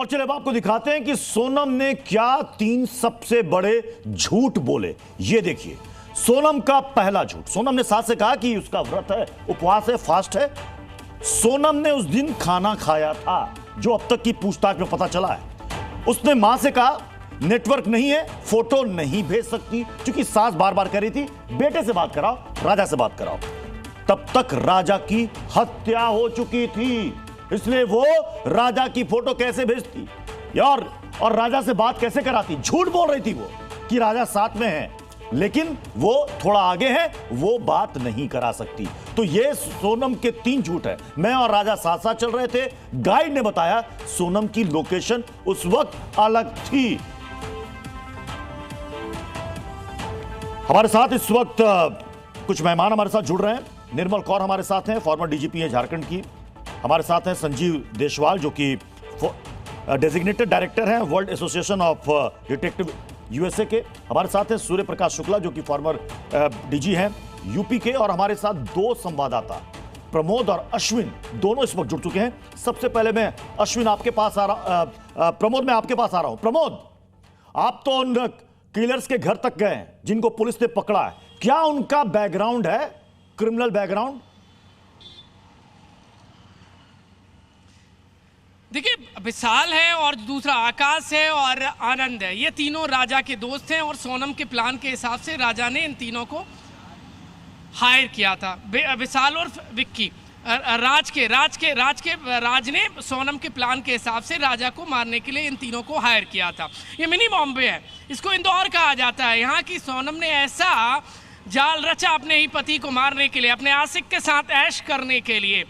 और चलिए अब आपको दिखाते हैं कि सोनम ने क्या 3 सबसे बड़े झूठ बोले। ये देखिए सोनम का पहला झूठ। सोनम ने साथ से कहा कि उसका व्रत है, उपवास है, फास्ट है। सोनम ने उस दिन खाना खाया था, जो अब तक की पूछताछ में पता चला है। उसने मां से कहा नेटवर्क नहीं है, फोटो नहीं भेज सकती, क्योंकि सास बार बार कह रही थी बेटे से बात कराओ, राजा से बात कराओ। तब तक राजा की हत्या हो चुकी थी, इसलिए वो राजा की फोटो कैसे भेजती यार, और राजा से बात कैसे कराती। झूठ बोल रही थी वो कि राजा साथ में है, लेकिन वो थोड़ा आगे है, वो बात नहीं करा सकती। तो ये सोनम के 3 झूठ है। मैं और राजा साथ साथ चल रहे थे, गाइड ने बताया सोनम की लोकेशन उस वक्त अलग थी। हमारे साथ इस वक्त कुछ मेहमान हमारे साथ जुड़ रहे हैं। निर्मल कौर हमारे साथ हैं, फॉर्मर डीजीपी है झारखंड की। हमारे साथ हैं संजीव देशवाल, जो कि डेजिग्नेटेड डायरेक्टर हैं world association of detective USA के। हमारे साथ हैं सूर्य प्रकाश शुक्ला, जो कि फॉर्मर डीजी हैं यूपी के। और हमारे साथ 2 संवाददाता प्रमोद और अश्विन, दोनों इस वक्त जुड़ चुके हैं। सबसे पहले मैं अश्विन आपके पास आ रहा, प्रमोद मैं आपके पास आ रहा हूं। प्रमोद, आप तो उन किलर्स के घर तक गए हैं जिनको पुलिस ने पकड़ा है, क्या उनका बैकग्राउंड है, क्रिमिनल बैकग्राउंड? देखिए, विशाल है और दूसरा आकाश है और आनंद है। ये तीनों राजा के दोस्त हैं और सोनम के प्लान के हिसाब से राजा ने इन तीनों को हायर किया था। विशाल और विक्की राज ने सोनम के प्लान के हिसाब से राजा को मारने के लिए इन तीनों को हायर किया था। ये मिनी बॉम्बे है, इसको इंदौर कहा जाता है। यहाँ की सोनम ने ऐसा जाल रचा अपने ही पति को मारने के लिए, अपने आशिक के साथ ऐश करने के लिए,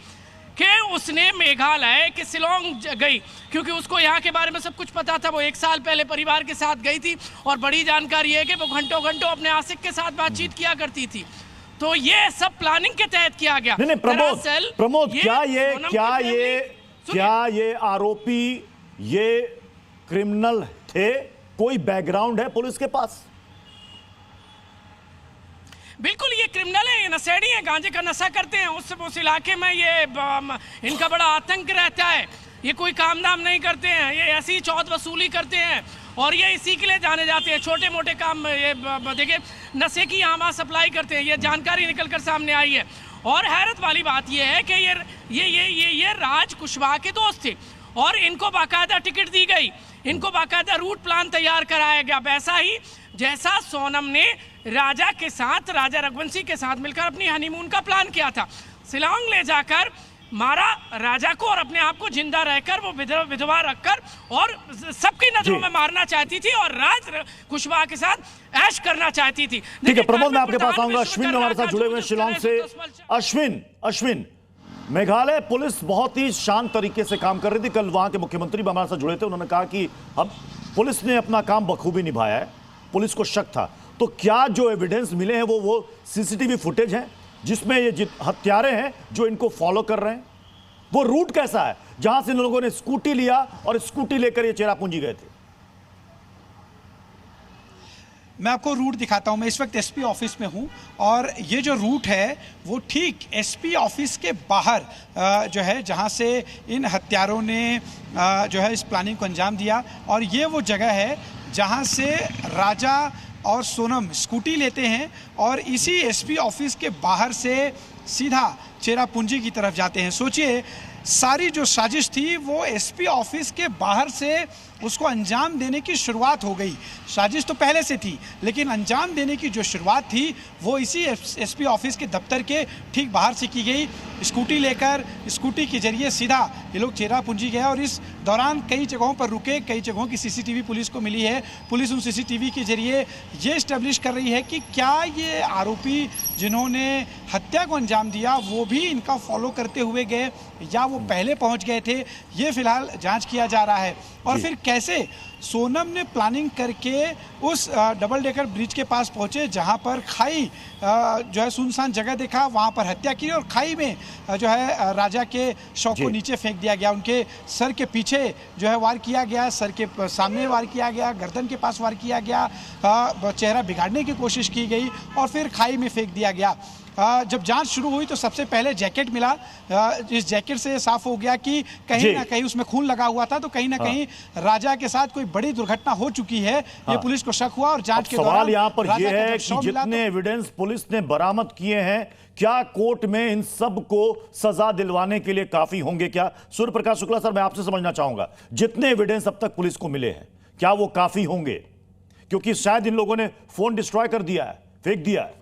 कि उसने मेघालय के शिलोंग गई, क्योंकि उसको यहाँ के बारे में सब कुछ पता था। वो 1 साल पहले परिवार के साथ गई थी और बड़ी जानकारी है कि वो घंटों घंटों अपने आशिक के साथ बातचीत किया करती थी। तो ये सब प्लानिंग के तहत किया गया। नहीं प्रमोद, क्या ये आरोपी ये क्रिमिनल थे? कोई बैकग्राउंड है पुलिस के पास? बिल्कुल, ये क्रिमिनल है, ये नशेड़ी है, गांजे का नशा करते हैं। उस इलाके में ये इनका बड़ा आतंक रहता है। ये कोई काम धाम नहीं करते हैं, ये ऐसी ही चौथ वसूली करते हैं और ये इसी के लिए जाने जाते हैं। छोटे मोटे काम, ये देखिए नशे की आमा सप्लाई करते हैं। ये जानकारी निकल कर सामने आई है। और हैरत वाली बात ये है कि ये राज कुशवाहा के दोस्त थे और इनको बाकायदा टिकट दी गई, इनको बाकायदा रूट प्लान तैयार कराया गया, वैसा ही जैसा सोनम ने राजा के साथ, राजा रघुवंशी के साथ मिलकर अपनी हनीमून का प्लान किया था। शिलोंग ले जाकर मारा राजा को और अपने आप को जिंदा रहकर वो विधवा रखकर और सबकी नजरों में मारना चाहती थी और राज कुशवाहा के साथ ऐश करना चाहती थी। ठीक है प्रमोद, मैं आपके पास आऊंगा। अश्विन हमारे साथ जुड़े हुए शिलोंग से। अश्विन, मेघालय पुलिस बहुत ही शांत तरीके से काम कर रही थी। कल वहां के मुख्यमंत्री भी हमारे साथ जुड़े थे, उन्होंने कहा कि अब पुलिस ने अपना काम बखूबी निभाया है, पुलिस को शक था। तो क्या जो एविडेंस मिले हैं वो सीसीटीवी फुटेज है जिसमें ये हत्यारे हैं जो इनको फॉलो कर रहे हैं? वो रूट कैसा है जहां से इन लोगों ने स्कूटी लिया और स्कूटी लेकर ये चेरापूंजी गए थे? मैं आपको रूट दिखाता हूं। मैं इस वक्त एसपी ऑफिस में हूं और ये जो रूट है वो ठीक एसपी ऑफिस के बाहर जो है, जहां से इन हत्यारों ने जो है इस प्लानिंग को अंजाम दिया। और ये वो जगह है जहां से राजा और सोनम स्कूटी लेते हैं और इसी एसपी ऑफिस के बाहर से सीधा चेरापूंजी की तरफ जाते हैं। सोचिए, सारी जो साजिश थी वो एसपी ऑफिस के बाहर से उसको अंजाम देने की शुरुआत हो गई। साजिश तो पहले से थी, लेकिन अंजाम देने की जो शुरुआत थी वो इसी एसपी ऑफिस के दफ्तर के ठीक बाहर से की गई। स्कूटी लेकर, स्कूटी के जरिए सीधा ये लोग चेरापूंजी गए और इस दौरान कई जगहों पर रुके, कई जगहों की सीसीटीवी पुलिस को मिली है। पुलिस उन सीसीटीवी के जरिए ये इस्टेब्लिश कर रही है कि क्या ये आरोपी जिन्होंने हत्या को अंजाम दिया वो भी इनका फॉलो करते हुए गए या वो पहले पहुंच गए थे। ये फिलहाल जांच किया जा रहा है। और फिर कैसे सोनम ने प्लानिंग करके उस डबल डेकर ब्रिज के पास पहुंचे, जहां पर खाई जो है सुनसान जगह देखा, वहां पर हत्या की और खाई में जो है राजा के शव को नीचे फेंक दिया गया। उनके सर के पीछे जो है वार किया गया, सर के सामने वार किया गया, गर्दन के पास वार किया गया, चेहरा बिगाड़ने की कोशिश की गई और फिर खाई में फेंक दिया गया। जब जांच शुरू हुई तो सबसे पहले जैकेट मिला। इस जैकेट से साफ हो गया कि कहीं जी। ना कहीं उसमें खून लगा हुआ था, तो कहीं ना कहीं राजा के साथ कोई बड़ी दुर्घटना हो चुकी है, ये पुलिस को शक हुआ। और अब जांच के सवाल दौरान यहां पर राजा यह का है जब कि शव मिला जितने एविडेंस पुलिस ने बरामद किए हैं, क्या कोर्ट में इन सब को सजा दिलवाने के लिए काफी होंगे? क्या सूर्य प्रकाश शुक्ला सर, मैं आपसे समझना चाहूंगा, जितने एविडेंस अब तक पुलिस को मिले हैं, क्या वो काफी होंगे? क्योंकि शायद इन लोगों ने फोन डिस्ट्रॉय कर दिया है, फेंक दिया है।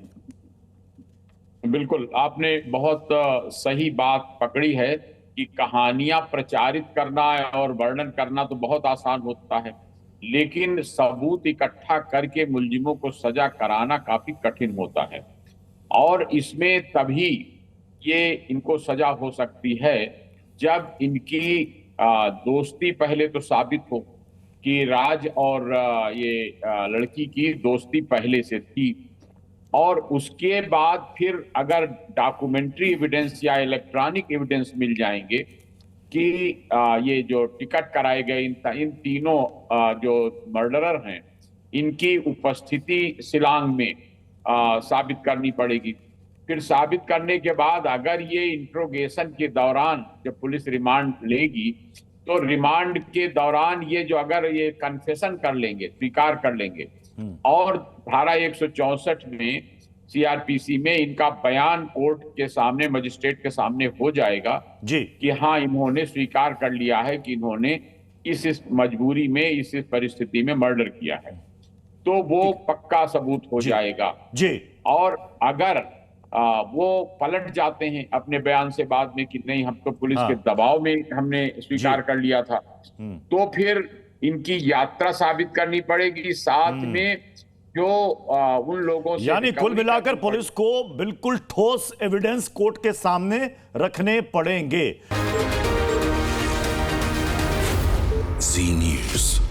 बिल्कुल, आपने बहुत सही बात पकड़ी है कि कहानियां प्रचारित करना और वर्णन करना तो बहुत आसान होता है, लेकिन सबूत इकट्ठा करके मुलजिमों को सजा कराना काफी कठिन होता है। और इसमें तभी ये इनको सजा हो सकती है जब इनकी दोस्ती पहले तो साबित हो कि राज और ये लड़की की दोस्ती पहले से थी, और उसके बाद फिर अगर डॉक्यूमेंट्री एविडेंस या इलेक्ट्रॉनिक एविडेंस मिल जाएंगे कि ये जो टिकट कराए गए इन तीनों जो मर्डरर हैं, इनकी उपस्थिति शिलांग में साबित करनी पड़ेगी। फिर साबित करने के बाद अगर ये इंट्रोगेशन के दौरान जब पुलिस रिमांड लेगी, तो रिमांड के दौरान ये जो अगर ये कन्फेशन कर लेंगे, स्वीकार कर लेंगे, और धारा 164 में सीआरपीसी में इनका बयान कोर्ट के सामने, मजिस्ट्रेट के सामने हो जाएगा जी कि हाँ, इन्होंने स्वीकार कर लिया है कि इन्होंने इस मजबूरी में, इस परिस्थिति में मर्डर किया है, तो वो पक्का सबूत हो जाएगा जी। और अगर वो पलट जाते हैं अपने बयान से बाद में कि नहीं, हम तो पुलिस के दबाव में हमने स्वीकार कर लिया था, तो फिर इनकी यात्रा साबित करनी पड़ेगी, साथ में जो उन लोगों से, यानी कुल मिलाकर पुलिस को बिल्कुल ठोस एविडेंस कोर्ट के सामने रखने पड़ेंगे। जी न्यूज़।